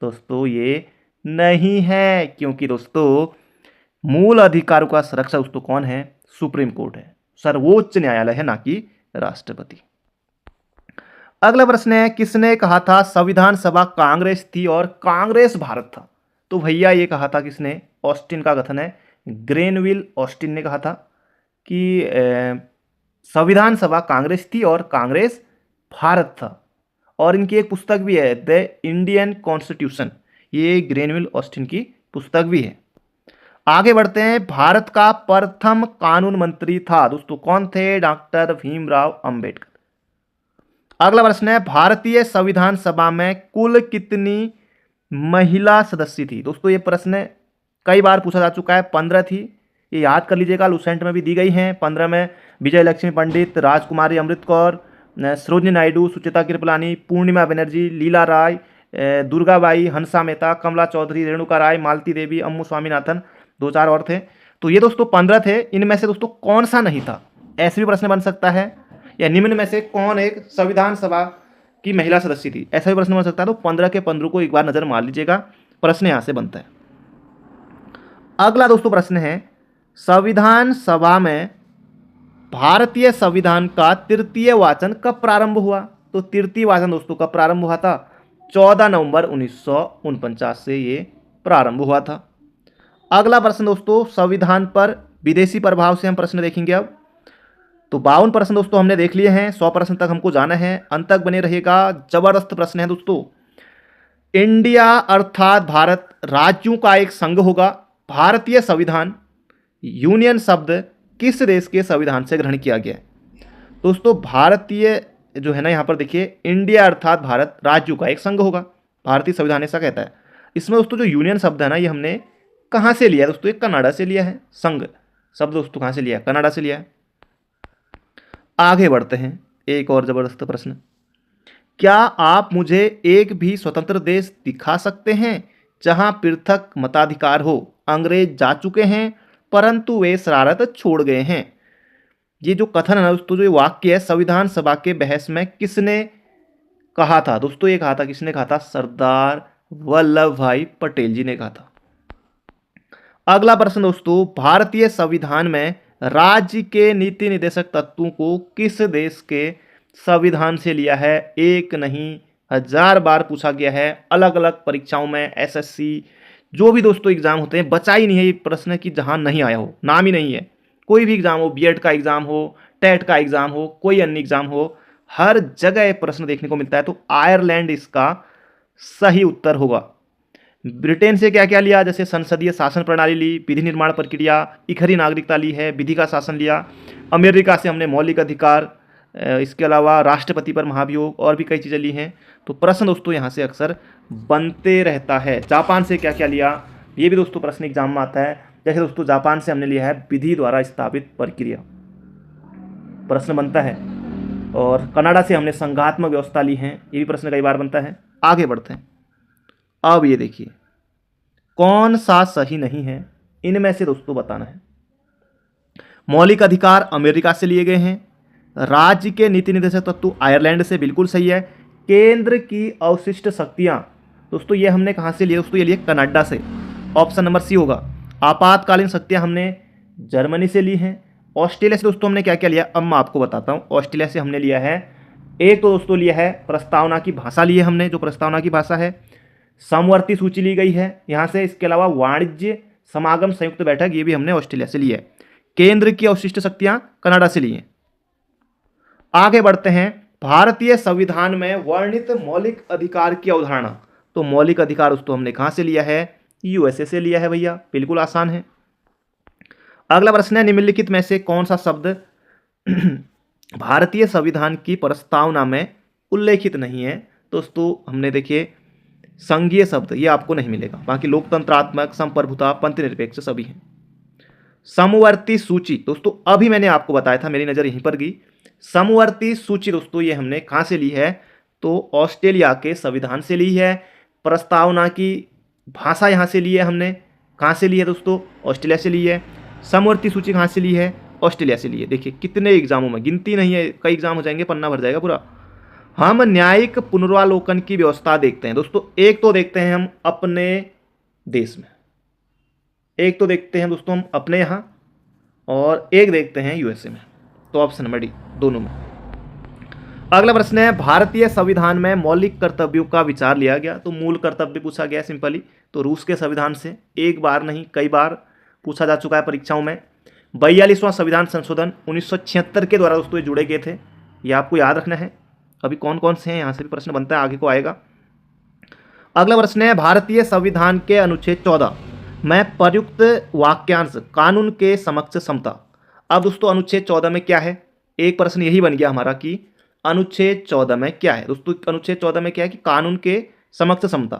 दोस्तों ये नहीं है, क्योंकि दोस्तों मूल अधिकारों का संरक्षक दोस्तों कौन है? सुप्रीम कोर्ट है, सर्वोच्च न्यायालय है, ना कि राष्ट्रपति। अगला प्रश्न है, किसने कहा था संविधान सभा कांग्रेस थी और कांग्रेस भारत था? तो भैया ये कहा था किसने? ऑस्टिन का कथन है, ग्रेनविल ऑस्टिन ने कहा था कि संविधान सभा कांग्रेस थी और कांग्रेस भारत था। और इनकी एक पुस्तक भी है, द इंडियन कॉन्स्टिट्यूशन, ये ग्रेनविल ऑस्टिन की पुस्तक भी है। आगे बढ़ते हैं, भारत का प्रथम कानून मंत्री था दोस्तों, कौन थे? डॉक्टर भीमराव अंबेडकर। अगला प्रश्न है, भारतीय संविधान सभा में कुल कितनी महिला सदस्य थी? दोस्तों ये प्रश्न कई बार पूछा जा चुका है, 15 थी, ये याद कर लीजिएगा, लुसेंट में भी दी गई हैं। 15 में विजय लक्ष्मी पंडित, राजकुमारी अमृत कौर, सरोजिनी नायडू, सुचिता कृपलानी, पूर्णिमा बनर्जी, लीला राय, दुर्गाबाई, हंसा मेहता, कमला चौधरी, रेणुका राय, मालती देवी, अम्मू स्वामीनाथन, 2-4 और थे। तो ये दोस्तों 15 थे, इनमें से दोस्तों कौन सा नहीं था? ऐसे भी प्रश्न बन सकता है, या निम्न में से कौन एक संविधान सभा की महिला सदस्य थी, ऐसा भी प्रश्न बन सकता है। तो 15 के 15 को एक बार नजर मार लीजिएगा, प्रश्न यहां से बनता है। अगला दोस्तों प्रश्न है, संविधान सभा में भारतीय संविधान का तृतीय वाचन कब प्रारंभ हुआ? तो तृतीय वाचन दोस्तों कब प्रारंभ हुआ था? 14 नवंबर 1949 से ये प्रारंभ हुआ था। अगला प्रश्न दोस्तों, संविधान पर विदेशी प्रभाव से हम प्रश्न देखेंगे अब। तो 52 प्रश्न दोस्तों हमने देख लिए हैं, 100 प्रश्न तक हमको जाना है, अंत तक बने रहिएगा, जबरदस्त प्रश्न है दोस्तों। इंडिया अर्थात भारत राज्यों का एक संघ होगा। भारतीय संविधान यूनियन शब्द किस देश के संविधान से ग्रहण किया गया है? दोस्तों भारतीय जो है ना, यहाँ पर देखिए, इंडिया अर्थात भारत राज्यों का एक संघ होगा, भारतीय संविधान ऐसा कहता है। इसमें दोस्तों जो यूनियन शब्द है ना, ये हमने कहाँ से लिया है दोस्तों? ये कनाडा से लिया है। संघ शब्द दोस्तों कहाँ से लिया है? कनाडा से लिया है। आगे बढ़ते हैं, एक और जबरदस्त प्रश्न, क्या आप मुझे एक भी स्वतंत्र देश दिखा सकते हैं जहां पृथक मताधिकार हो? अंग्रेज जा चुके हैं परंतु वे शरारत छोड़ गए हैं। ये जो कथन है ना दोस्तों, जो ये वाक्य है, संविधान सभा के बहस में किसने कहा था? दोस्तों ये कहा था, किसने कहा था? सरदार वल्लभ भाई पटेल जी ने कहा था। अगला प्रश्न दोस्तों, भारतीय संविधान में राज्य के नीति निर्देशक तत्वों को किस देश के संविधान से लिया है? एक नहीं, 1000 बार पूछा गया है, अलग अलग परीक्षाओं में, एसएससी जो भी दोस्तों एग्जाम होते हैं, बचा ही नहीं है ये प्रश्न कि जहां नहीं आया हो, नाम ही नहीं है। कोई भी एग्जाम हो, बीएड का एग्जाम हो, टेट का एग्जाम हो, कोई अन्य एग्जाम हो, हर जगह प्रश्न देखने को मिलता है। तो आयरलैंड इसका सही उत्तर होगा। ब्रिटेन से क्या क्या लिया? जैसे संसदीय शासन प्रणाली ली, विधि निर्माण प्रक्रिया, इखरी नागरिकता ली है, विधि का शासन लिया। अमेरिका से हमने मौलिक अधिकार, इसके अलावा राष्ट्रपति पर महाभियोग और भी कई चीज़ें ली हैं। तो प्रश्न दोस्तों यहाँ से अक्सर बनते रहता है। जापान से क्या क्या लिया, ये भी दोस्तों प्रश्न एग्जाम में आता है। जैसे दोस्तों जापान से हमने लिया है विधि द्वारा स्थापित प्रक्रिया, प्रश्न बनता है। और कनाडा से हमने संघात्मक व्यवस्था ली है, ये भी प्रश्न कई बार बनता है। आगे बढ़ते हैं, अब ये देखिए कौन सा सही नहीं है, इनमें से दोस्तों बताना है। मौलिक अधिकार अमेरिका से लिए गए हैं। राज्य के नीति निर्देशक तत्व आयरलैंड से, बिल्कुल सही है। केंद्र की अवशिष्ट शक्तियां दोस्तों ये हमने कहां से लिए? दोस्तों ये लिए कनाडा से, ऑप्शन नंबर सी होगा। आपातकालीन शक्तियां हमने जर्मनी से ली हैं। ऑस्ट्रेलिया से दोस्तों हमने क्या क्या लिया, अब मैं आपको बताता हूं। ऑस्ट्रेलिया से हमने लिया है, एक तो दोस्तों लिया है प्रस्तावना की भाषा ली है हमने, जो प्रस्तावना की भाषा है। समवर्ती सूची ली गई है यहाँ से। इसके अलावा वाणिज्य समागम संयुक्त बैठक, ये भी हमने ऑस्ट्रेलिया से ली है। केंद्र की अवशिष्ट शक्तियां कनाडा से ली हैं। आगे बढ़ते हैं, भारतीय संविधान में वर्णित मौलिक अधिकार की अवधारणा। तो मौलिक अधिकार दोस्तों हमने कहां से लिया है? यूएसए से लिया है भैया, बिल्कुल आसान है। अगला प्रश्न है, निम्नलिखित में से कौन सा शब्द भारतीय संविधान की प्रस्तावना में उल्लेखित नहीं है? दोस्तों हमने देखिए संघीय शब्द ये आपको नहीं मिलेगा, बाकी लोकतंत्रात्मक, संप्रभुता, पंथनिरपेक्ष सभी हैं। समवर्ती सूची, दोस्तों अभी मैंने आपको बताया था, मेरी नज़र यहीं पर गई। समवर्ती सूची दोस्तों ये हमने कहाँ से ली है? तो ऑस्ट्रेलिया के संविधान से ली है। प्रस्तावना की भाषा यहाँ से ली है हमने, कहाँ से ली है दोस्तों? ऑस्ट्रेलिया से ली है। समवर्ती सूची कहाँ से ली है? ऑस्ट्रेलिया से ली है। देखिए कितने एग्जामों में, गिनती नहीं है, कई एग्जाम हो जाएंगे, पन्ना भर जाएगा पूरा। हम न्यायिक पुनरावलोकन की व्यवस्था देखते हैं दोस्तों, एक तो देखते हैं हम अपने देश में, एक तो देखते हैं दोस्तों हम अपने यहाँ, और एक देखते हैं यूएसए में। तो ऑप्शन नंबर डी, दोनों में। अगला प्रश्न है, भारतीय संविधान में मौलिक कर्तव्यों का विचार लिया गया? तो मूल कर्तव्य पूछा गया सिंपली, तो रूस के संविधान से, एक बार नहीं कई बार पूछा जा चुका है परीक्षाओं में। 42वां संविधान संशोधन 1976 के द्वारा दोस्तों ये जुड़े गए थे, ये आपको याद रखना है। अभी कौन कौन से हैं यहाँ से भी प्रश्न बनता है, आगे को आएगा। अगला प्रश्न है, भारतीय संविधान के अनुच्छेद 14 में प्रयुक्त वाक्यांश कानून के समक्ष समता। अब दोस्तों अनुच्छेद 14 में क्या है? एक प्रश्न यही बन गया हमारा कि अनुच्छेद 14 में क्या है? दोस्तों अनुच्छेद 14 में क्या है कि कानून के समक्ष समता।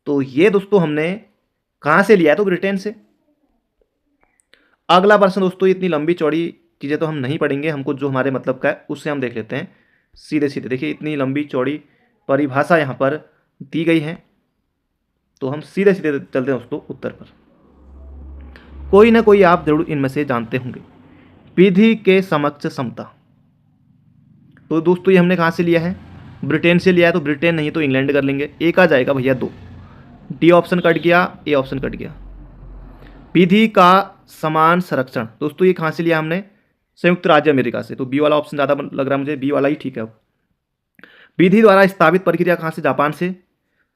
तो ये दोस्तों हमने कहाँ से लिया है? तो ब्रिटेन से। अगला प्रश्न दोस्तों, इतनी लंबी चौड़ी चीज़ें तो हम नहीं पढ़ेंगे, हमको जो हमारे मतलब का है उससे हम देख लेते हैं सीधे सीधे। देखिए इतनी लंबी चौड़ी परिभाषा यहाँ पर दी गई है, तो हम सीधे सीधे चलते हैं दोस्तों उत्तर पर। कोई ना कोई आप जरूर इनमें से जानते होंगे। विधि के समक्ष समता, तो दोस्तों ये हमने कहाँ से लिया है? ब्रिटेन से लिया है, तो ब्रिटेन नहीं तो इंग्लैंड कर लेंगे। एक आ जाएगा भैया 2, डी ऑप्शन कट गया, ए ऑप्शन कट गया। विधि का समान संरक्षण, दोस्तों ये कहाँ से लिया हमने? संयुक्त राज्य अमेरिका से, तो बी वाला ऑप्शन ज़्यादा लग रहा है मुझे, बी वाला ही ठीक है। अब विधि द्वारा स्थापित प्रक्रिया कहाँ से? जापान से।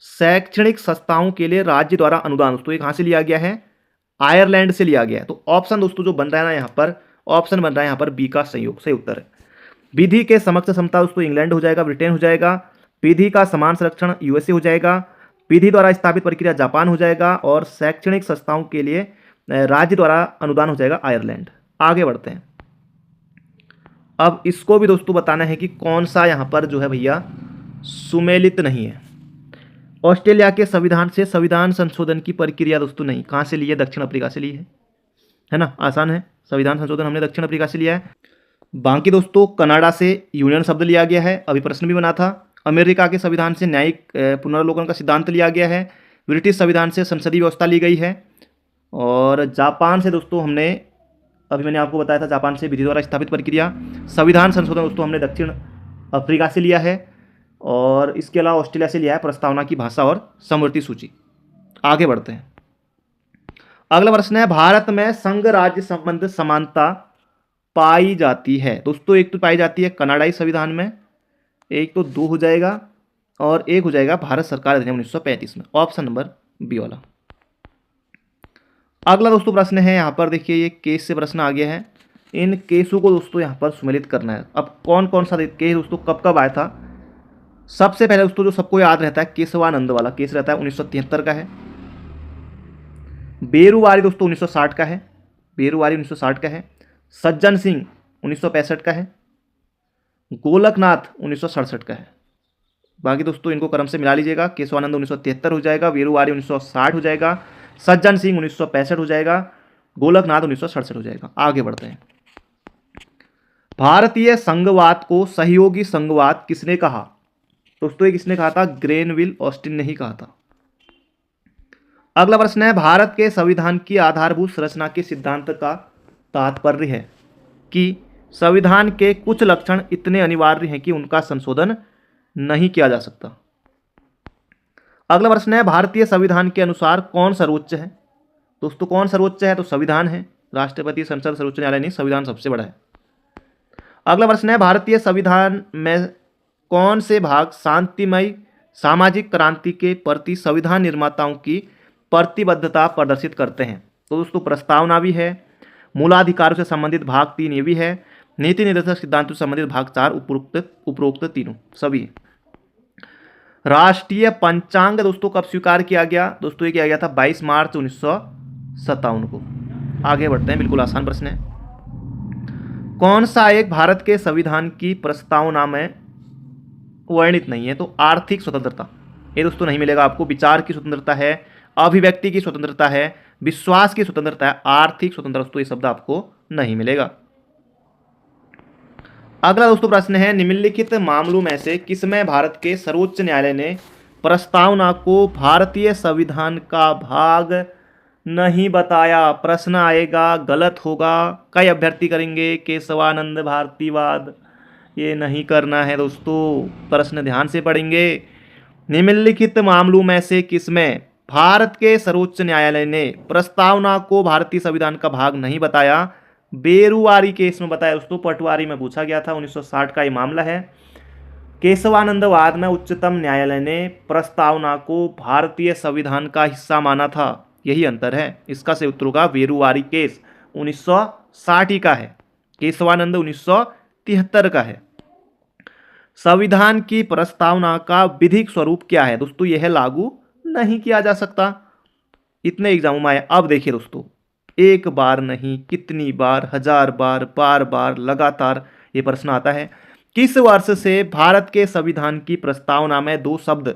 शैक्षणिक संस्थाओं के लिए राज्य द्वारा अनुदान, दोस्तों ये कहाँ से लिया गया है? आयरलैंड से लिया गया है। तो ऑप्शन दोस्तों जो बन रहा है ना यहाँ पर, ऑप्शन बन रहा है यहाँ पर बी का संयोग सही उत्तर है। विधि के समक्ष समता दोस्तों इंग्लैंड हो जाएगा, ब्रिटेन हो जाएगा। विधि का समान संरक्षण यूएसए हो जाएगा। विधि द्वारा स्थापित प्रक्रिया जापान हो जाएगा, और शैक्षणिक संस्थाओं के लिए राज्य द्वारा अनुदान हो जाएगा आयरलैंड। आगे बढ़ते हैं। अब इसको भी दोस्तों बताना है कि कौन सा यहाँ पर जो है भैया सुमेलित नहीं है। ऑस्ट्रेलिया के संविधान से संविधान संशोधन की प्रक्रिया दोस्तों नहीं, कहाँ से ली है? दक्षिण अफ्रीका से ली है ना, आसान है। संविधान संशोधन हमने दक्षिण अफ्रीका से लिया है। बाकी दोस्तों कनाडा से यूनियन शब्द लिया गया है, अभी प्रश्न भी बना था। अमेरिका के संविधान से न्यायिक पुनरावलोकन का सिद्धांत लिया गया है। ब्रिटिश संविधान से संसदीय व्यवस्था ली गई है। और जापान से दोस्तों हमने, अभी मैंने आपको बताया था, जापान से विधि द्वारा स्थापित प्रक्रिया। संविधान संशोधन दोस्तों हमने दक्षिण अफ्रीका से लिया है। और इसके अलावा ऑस्ट्रेलिया से लिया है प्रस्तावना की भाषा और समवर्ती सूची। आगे बढ़ते हैं। अगला प्रश्न है, भारत में संघ राज्य संबंध समानता पाई जाती है? दोस्तों एक तो पाई जाती है कनाडाई संविधान में, एक तो 2 हो जाएगा, और एक हो जाएगा भारत सरकार अधिनियम 1935 में, ऑप्शन नंबर बी वाला। अगला दोस्तों प्रश्न है यहाँ पर, देखिए ये केस से प्रश्न आ गया है। इन केसों को दोस्तों यहाँ पर सुमेलित करना है। अब कौन कौन सा केस दोस्तों कब कब आया था? सबसे पहले दोस्तों जो सबको याद रहता है, केशवानंद वाला केस रहता है, 1973 का है। बेरुवारी दोस्तों 1960 का है, बेरुवारी 1960 का है। सज्जन सिंह 1965 का है। गोलकनाथ 1967 का है। बाकी दोस्तों इनको क्रम से मिला लीजिएगा, केशवानंद 1973 हो जाएगा, बेरुवारी 1960 हो जाएगा, सज्जन सिंह 1965 हो जाएगा, गोलकनाथ 1967 हो जाएगा। आगे बढ़ते हैं। भारतीय संघवाद को सहयोगी संघवाद किसने कहा? दोस्तों ये किसने कहा था? ग्रेनविल ऑस्टिन ने ही कहा था। अगला प्रश्न है, भारत के संविधान की आधारभूत संरचना के सिद्धांत का तात्पर्य है कि संविधान के कुछ लक्षण इतने अनिवार्य हैं कि उनका संशोधन नहीं किया जा सकता। अगला प्रश्न है, भारतीय संविधान के अनुसार कौन सर्वोच्च है? दोस्तों कौन सर्वोच्च है? तो संविधान है, राष्ट्रपति, संसद, सर्वोच्च न्यायालय नहीं, संविधान सबसे बड़ा है। अगला प्रश्न है, भारतीय संविधान में कौन से भाग शांतिमय सामाजिक क्रांति के प्रति संविधान निर्माताओं की प्रतिबद्धता प्रदर्शित करते हैं? तो दोस्तों प्रस्तावना भी है, मूलाधिकारों से संबंधित भाग 3 ये भी है, नीति निर्देशक सिद्धांतों से संबंधित भाग 4, उपरोक्त तीनों सभी। राष्ट्रीय पंचांग दोस्तों कब स्वीकार किया गया? दोस्तों ये किया गया था 22 मार्च 1957 को। आगे बढ़ते हैं, बिल्कुल आसान प्रश्न है। कौन सा एक भारत के संविधान की प्रस्तावना में वर्णित नहीं है? तो आर्थिक स्वतंत्रता, ये दोस्तों नहीं मिलेगा आपको। विचार की स्वतंत्रता है, अभिव्यक्ति की स्वतंत्रता है, विश्वास की स्वतंत्रता है, आर्थिक स्वतंत्रता दोस्तों ये शब्द आपको नहीं मिलेगा। अगला दोस्तों प्रश्न है, निम्नलिखित मामलों में से किसमें भारत के सर्वोच्च न्यायालय ने प्रस्तावना को भारतीय संविधान का भाग नहीं बताया? प्रश्न आएगा, गलत होगा। कई अभ्यर्थी करेंगे केशवानंद भारतीवाद, ये नहीं करना है दोस्तों। प्रश्न ध्यान से पढ़ेंगे। निम्नलिखित मामलों में से किसमें भारत के सर्वोच्च न्यायालय ने प्रस्तावना को भारतीय संविधान का भाग नहीं बताया? बेरुआरी केस में बताया दोस्तों, पटवारी में पूछा गया था, 1960 का ये मामला है। केशवानंदवाद में उच्चतम न्यायालय ने प्रस्तावना को भारतीय संविधान का हिस्सा माना था, यही अंतर है। इसका सही उत्तर होगा बेरुआरी केस, 1960 का है। केशवानंद 1973 का है। संविधान की प्रस्तावना का विधिक स्वरूप क्या है? दोस्तों यह लागू नहीं किया जा सकता। इतने एग्जामों में आए। अब देखिए दोस्तों, एक बार नहीं, कितनी बार, 1000 बार, बार बार, लगातार ये प्रश्न आता है। किस वर्ष से भारत के संविधान की प्रस्तावना में दो शब्द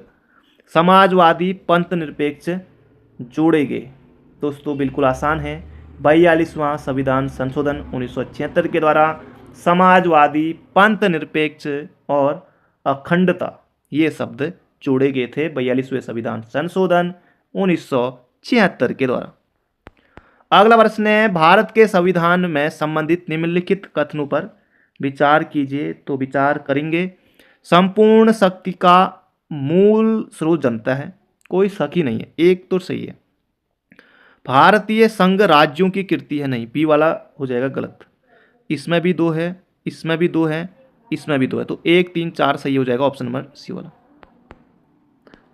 समाजवादी पंथ निरपेक्ष जोड़े गए? दोस्तों बिल्कुल आसान है, 42वां संविधान संशोधन 1976 के द्वारा समाजवादी पंथ निरपेक्ष और अखंडता ये शब्द जोड़े गए थे 42वें संविधान संशोधन 1976 के द्वारा। अगला प्रश्न है, भारत के संविधान में संबंधित निम्नलिखित कथनों पर विचार कीजिए। तो विचार करेंगे। संपूर्ण शक्ति का मूल स्रोत जनता है, कोई शक ही नहीं है, एक तो सही है। भारतीय संघ राज्यों की कृति है, नहीं, बी वाला हो जाएगा गलत। इसमें भी दो है, इसमें भी दो है, इसमें भी दो है, तो 1 3 4 सही हो जाएगा, ऑप्शन नंबर सी वाला।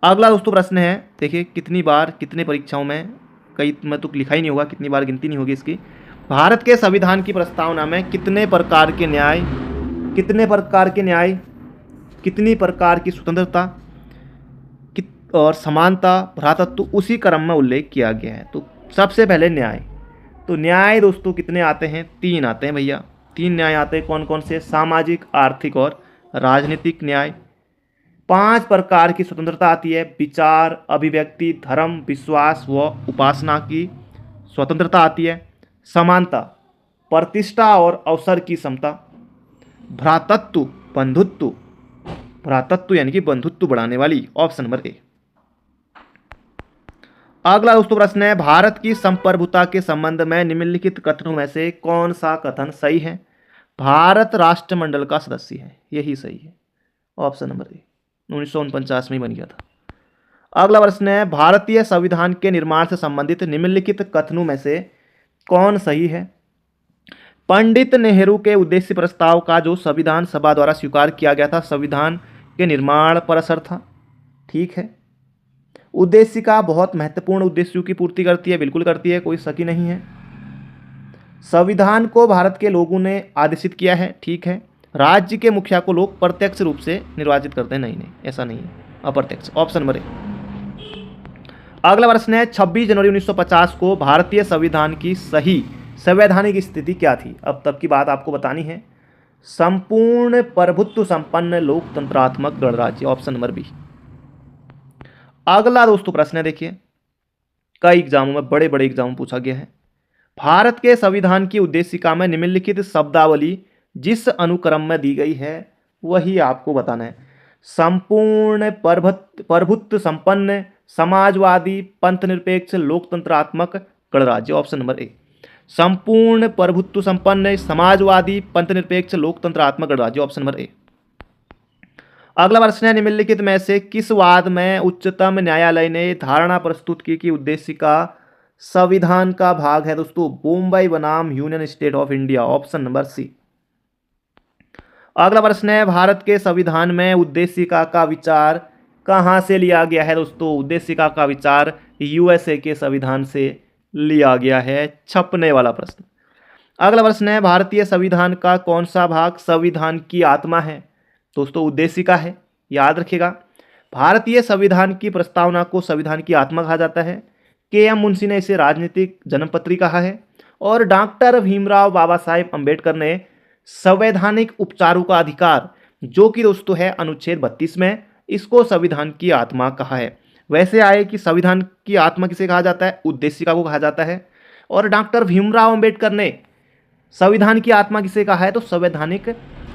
अगला दोस्तों प्रश्न है, देखिए कितनी बार कितने परीक्षाओं में, कई में तो लिखा ही नहीं होगा, कितनी बार गिनती नहीं होगी इसकी। भारत के संविधान की प्रस्तावना में कितने प्रकार के न्याय, कितने प्रकार के न्याय, कितनी प्रकार की स्वतंत्रता और समानता, भ्रातृत्व उसी क्रम में उल्लेख किया गया है। तो सबसे पहले न्याय, तो न्याय दोस्तों कितने आते हैं? 3 आते हैं भैया, 3 न्याय आते हैं। कौन कौन से? सामाजिक, आर्थिक और राजनीतिक न्याय। 5 प्रकार की स्वतंत्रता आती है, विचार, अभिव्यक्ति, धर्म, विश्वास व उपासना की स्वतंत्रता आती है। समानता, प्रतिष्ठा और अवसर की समता। भ्रातृत्व, बंधुत्व, भ्रातृत्व यानी कि बंधुत्व बढ़ाने वाली, ऑप्शन नंबर ए। अगला दोस्तों प्रश्न है, भारत की संप्रभुता के संबंध में निम्नलिखित कथनों में से कौन सा कथन सही है? भारत राष्ट्रमंडल का सदस्य है, यही सही है, ऑप्शन नंबर ए, 1949 में बन गया था। अगला प्रश्न है, भारतीय संविधान के निर्माण से संबंधित निम्नलिखित कथनों में से कौन सही है? पंडित नेहरू के उद्देश्य प्रस्ताव का जो संविधान सभा द्वारा स्वीकार किया गया था, संविधान के निर्माण पर असर था, ठीक है। उद्देशिका बहुत महत्वपूर्ण उद्देश्यों की पूर्ति करती है, बिल्कुल करती है, कोई शक ही नहीं है। संविधान को भारत के लोगों ने आदेशित किया है, ठीक है। राज्य के मुखिया को लोग प्रत्यक्ष रूप से निर्वाचित करते हैं, नहीं नहीं ऐसा नहीं है, अप्रत्यक्ष, ऑप्शन नंबर ए। अगला प्रश्न है, 26 जनवरी 1950 को भारतीय संविधान की सही संवैधानिक स्थिति क्या थी? अब तक की बात आपको बतानी है। संपूर्ण प्रभुत्व संपन्न लोकतंत्रात्मक गणराज्य, ऑप्शन नंबर बी। अगला दोस्तों प्रश्न है, देखिए कई एग्जामों में, बड़े बड़े एग्जाम पूछा गया है। भारत के संविधान की उद्देशिका में निम्नलिखित शब्दावली जिस अनुक्रम में दी गई है वही आपको बताना है। संपूर्ण प्रभुत्व संपन्न समाजवादी पंथ निरपेक्ष लोकतंत्रात्मक गणराज्य, ऑप्शन नंबर ए। संपूर्ण प्रभुत्व संपन्न समाजवादी पंथ निरपेक्ष लोकतंत्रात्मक गणराज्य, ऑप्शन नंबर ए। अगला प्रश्न है, निम्नलिखित में से किस वाद में उच्चतम न्यायालय ने धारणा प्रस्तुत की कि उद्देशिका संविधान का भाग है? दोस्तों बॉम्बे बनाम union state of India, option number C. अगला प्रश्न है, भारत के संविधान में उद्देशिका का विचार कहां से लिया गया है? दोस्तों उद्देशिका का विचार यूएसए के संविधान से लिया गया है, छपने वाला प्रश्न। अगला प्रश्न है, भारतीय संविधान का कौन सा भाग संविधान की आत्मा है? दोस्तों उद्देशिका है, याद रखिएगा। भारतीय संविधान की प्रस्तावना को संविधान की आत्मा कहा जाता है। के.एम. मुंशी ने इसे राजनीतिक जन्मपत्री कहा है। और डॉक्टर भीमराव बाबा साहेब अम्बेडकर ने संवैधानिक उपचारों का अधिकार, जो कि दोस्तों है अनुच्छेद 32 में, इसको संविधान की आत्मा कहा है। वैसे आए कि संविधान की आत्मा किसे कहा जाता है, उद्देशिका को कहा जाता है। और डॉक्टर भीमराव अम्बेडकर ने संविधान की आत्मा किसे कहा है, तो संवैधानिक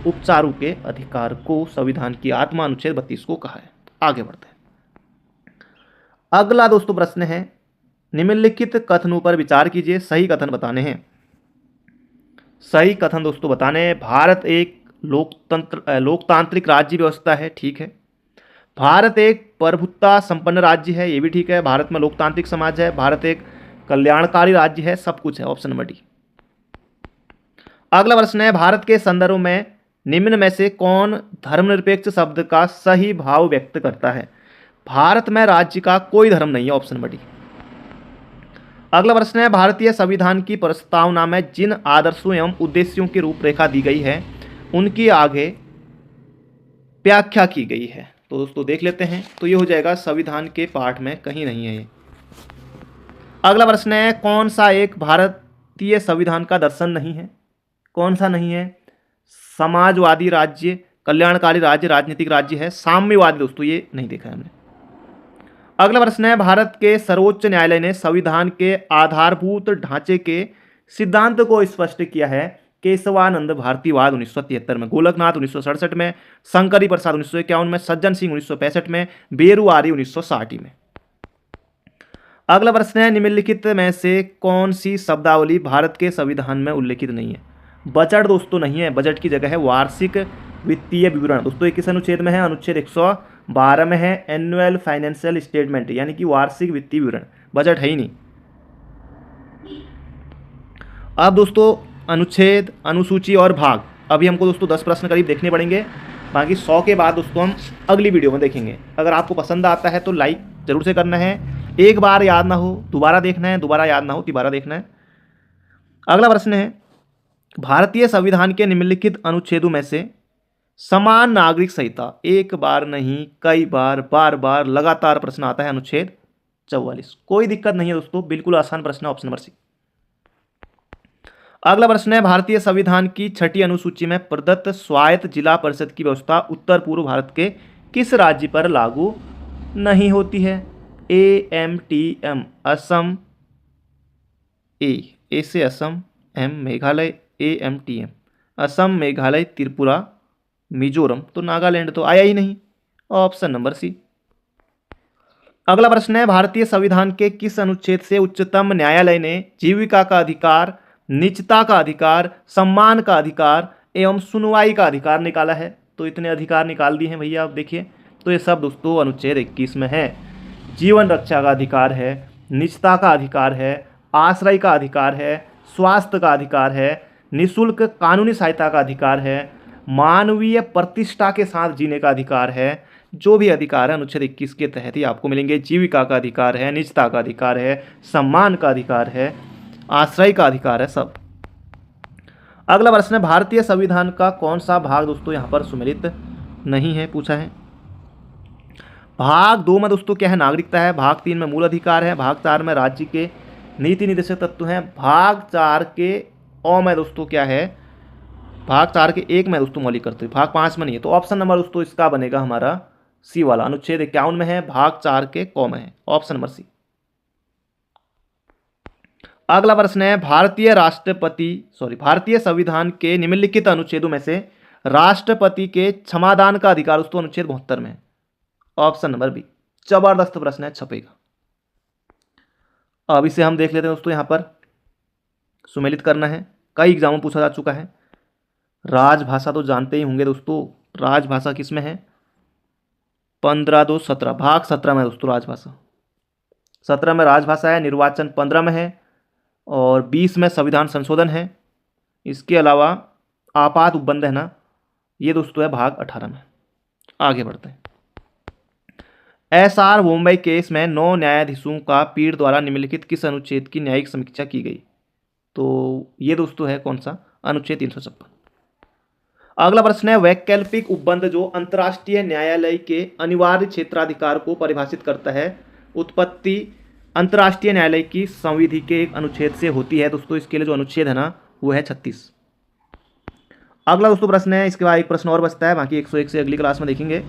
उपचारों के अधिकार को संविधान की आत्मा अनुच्छेद 32 को कहा है। आगे बढ़ते हैं। अगला दोस्तों प्रश्न है, निम्नलिखित कथनों पर विचार कीजिए, सही कथन बताने हैं। सही कथन दोस्तों बताने हैं, भारत एक लोकतांत्रिक राज्य व्यवस्था है, ठीक है। भारत एक प्रभुत्ता संपन्न राज्य है, ये भी ठीक है। भारत में लोकतांत्रिक समाज है। भारत एक कल्याणकारी राज्य है, सब कुछ है, ऑप्शन नंबर डी। अगला प्रश्न है, भारत के संदर्भ में निम्न में से कौन धर्मनिरपेक्ष शब्द का सही भाव व्यक्त करता है। भारत में राज्य का कोई धर्म नहीं है, ऑप्शन नंबर डी। अगला प्रश्न है, भारतीय संविधान की प्रस्तावना में जिन आदर्शों एवं उद्देश्यों की रूपरेखा दी गई है उनकी आगे व्याख्या की गई है। तो दोस्तों देख लेते हैं, तो ये हो जाएगा संविधान के पाठ में, कहीं नहीं है ये। अगला प्रश्न है, कौन सा एक भारतीय संविधान का दर्शन नहीं है। कौन सा नहीं है, समाजवादी राज्य, कल्याणकारी राज्य, राजनीतिक राज्य है, साम्यवादी, दोस्तों ये नहीं देखा है हमने। अगला प्रश्न है, भारत के सर्वोच्च न्यायालय ने संविधान के आधारभूत ढांचे के सिद्धांत को स्पष्ट किया है। केशवानंद भारतीवाद 1973 में, गोलकनाथ 1967 में, शंकरी प्रसाद 1951 में, सज्जन सिंह 1965 में, बेरुआरी 1960 में। अगला प्रश्न है, निम्नलिखित में से कौन सी शब्दावली भारत के संविधान में उल्लेखित नहीं है। बजट दोस्तों नहीं है, बजट की जगह है वार्षिक वित्तीय विवरण। दोस्तों ये किस अनुच्छेद में है, अनुच्छेद 112 में है, एनुअल फाइनेंशियल स्टेटमेंट, यानी कि वार्षिक वित्तीय विवरण। बजट है ही नहीं। अब दोस्तों अनुच्छेद, अनुसूची और भाग, अभी हमको दोस्तों 10 प्रश्न करीब देखने पड़ेंगे। बाकी 100 के बाद दोस्तों हम अगली वीडियो में देखेंगे। अगर आपको पसंद आता है तो लाइक जरूर से करना है। एक बार याद ना हो दोबारा देखना है, दोबारा याद ना हो तिबारा देखना है। अगला प्रश्न है, भारतीय संविधान के निम्नलिखित अनुच्छेदों में से समान नागरिक संहिता, एक बार नहीं कई बार, बार बार लगातार प्रश्न आता है, अनुच्छेद 44। कोई दिक्कत नहीं है दोस्तों, बिल्कुल आसान प्रश्न है, ऑप्शन नंबर सी। अगला प्रश्न है, भारतीय संविधान की 6ठी अनुसूची में प्रदत्त स्वायत्त जिला परिषद की व्यवस्था उत्तर पूर्व भारत के किस राज्य पर लागू नहीं होती है। AMTM असम, ए से असम, एम मेघालय, AMTM असम, मेघालय, त्रिपुरा, मिजोरम, तो नागालैंड तो आया ही नहीं, ऑप्शन नंबर सी। अगला प्रश्न है, भारतीय संविधान के किस अनुच्छेद से उच्चतम न्यायालय ने जीविका का अधिकार, निजता का अधिकार, सम्मान का अधिकार एवं सुनवाई का अधिकार निकाला है। तो इतने अधिकार निकाल दिए हैं भैया, आप देखिए। तो ये सब दोस्तों अनुच्छेद 21 में है। जीवन रक्षा का अधिकार है, निजता का अधिकार है, आश्रय का अधिकार है, स्वास्थ्य का अधिकार है, निःशुल्क कानूनी सहायता का अधिकार है, मानवीय प्रतिष्ठा के साथ जीने का अधिकार है। जो भी अधिकार है अनुच्छेद 21 के तहत ही आपको मिलेंगे। जीविका का अधिकार है, निजता का अधिकार है, सम्मान का अधिकार है, आश्रय का अधिकार है, सब। अगला प्रश्न है, भारतीय संविधान का कौन सा भाग दोस्तों यहाँ पर सुमेलित नहीं है, पूछा है। भाग 2 में दोस्तों क्या है, नागरिकता है। भाग 3 में मूल अधिकार है। भाग 4 में राज्य के नीति निर्देशक तत्व हैं। भाग 4 के अ में दोस्तों क्या है, भाग 4 के 1 में दोस्तों मौलिक कर्तव्य, भाग 5 में नहीं है। तो ऑप्शन नंबर दोस्तों इसका बनेगा हमारा सी वाला, अनुच्छेद 51 में है, भाग 4 के क में है, ऑप्शन नंबर सी। अगला प्रश्न है, भारतीय संविधान के निम्नलिखित अनुच्छेदों में से राष्ट्रपति के क्षमादान का अधिकार दोस्तों अनुच्छेद 72 में है, ऑप्शन नंबर बी। जबरदस्त प्रश्न है, छपेगा। अब इसे हम देख लेते हैं दोस्तों, यहां पर सुमेलित करना है, कई एग्जाम में पूछा जा चुका है। राजभाषा तो जानते ही होंगे दोस्तों, राजभाषा किस में है, 15(2)(17), भाग 17 में दोस्तों राजभाषा, 17 में राजभाषा है। निर्वाचन 15 में है और 20 में संविधान संशोधन है। इसके अलावा आपात उपबंध है ना, ये दोस्तों है भाग 18 में। आगे बढ़ते हैं। SR मुंबई केस में 9 न्यायाधीशों का पीठ द्वारा निम्नलिखित किस अनुच्छेद की न्यायिक समीक्षा की गई। तो ये दोस्तों है कौन सा, अनुच्छेद 356। अगला प्रश्न है, वैकल्पिक उपबंध जो अंतर्राष्ट्रीय न्यायालय के अनिवार्य क्षेत्राधिकार को परिभाषित करता है, उत्पत्ति अंतर्राष्ट्रीय न्यायालय की संविधि के एक अनुच्छेद से होती है। दोस्तों इसके लिए जो अनुच्छेद है ना वो है 36। अगला दोस्तों प्रश्न है, इसके बाद एक प्रश्न और बचता है, बाकी 101 से अगली क्लास में देखेंगे।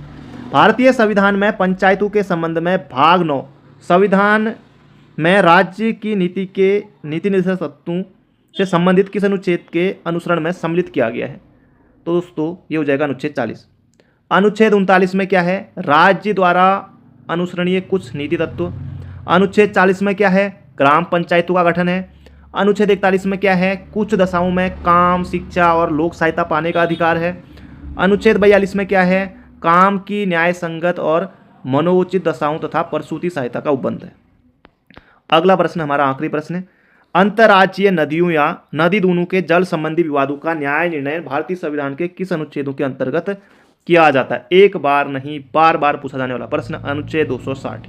भारतीय संविधान में पंचायतों के संबंध में भाग 9 संविधान में राज्य की नीति निर्देशक तत्वों से संबंधित किस अनुच्छेद के अनुसरण में सम्मिलित किया गया है? तो दोस्तों ये हो जाएगा अनुच्छेद 40। अनुच्छेद 39 में क्या है? राज्य द्वारा अनुसरणीय कुछ नीति तत्व। अनुच्छेद 40 में क्या है? ग्राम पंचायतों का गठन है। अनुच्छेद 41 में क्या है? कुछ दशाओं में काम, शिक्षा और लोक सहायता पाने का अधिकार है। अनुच्छेद 42 में क्या है? काम की न्याय संगत और मनोचित दशाओं तथा प्रसूति सहायता का उपबंध है। अगला प्रश्न हमारा आखिरी प्रश्न है, अंतर्राज्यीय नदियों या नदी दोनों के जल संबंधी विवादों का न्याय निर्णय भारतीय संविधान के किस अनुच्छेदों के अंतर्गत किया जाता है? एक बार नहीं, बार बार पूछा जाने वाला प्रश्न, अनुच्छेद 260,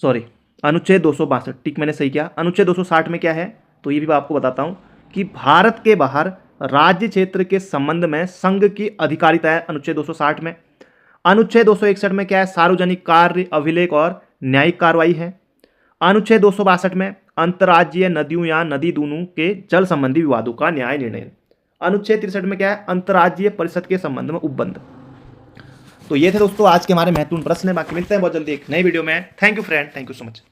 सॉरी अनुच्छेद 262, ठीक मैंने सही किया। अनुच्छेद 260 में क्या है? तो ये भी मैं आपको बताता हूँ कि भारत के बाहर राज्य क्षेत्र के संबंध में संघ की अधिकारिता है, अनुच्छेद 260 में। अनुच्छेद 261 में क्या है? सार्वजनिक कार्य, अभिलेख और न्यायिक कार्रवाई है। अनुच्छेद 262 में अंतर्राज्यीय नदियों या नदी दोनों के जल संबंधी विवादों का न्याय निर्णय। अनुच्छेद 63 में क्या है? अंतर्राज्यीय परिषद के संबंध में उपबंध। तो ये थे दोस्तों आज के हमारे महत्वपूर्ण प्रश्न है। बाकी मिलते हैं बहुत जल्दी एक नई वीडियो में। Thank you friend, thank you so much.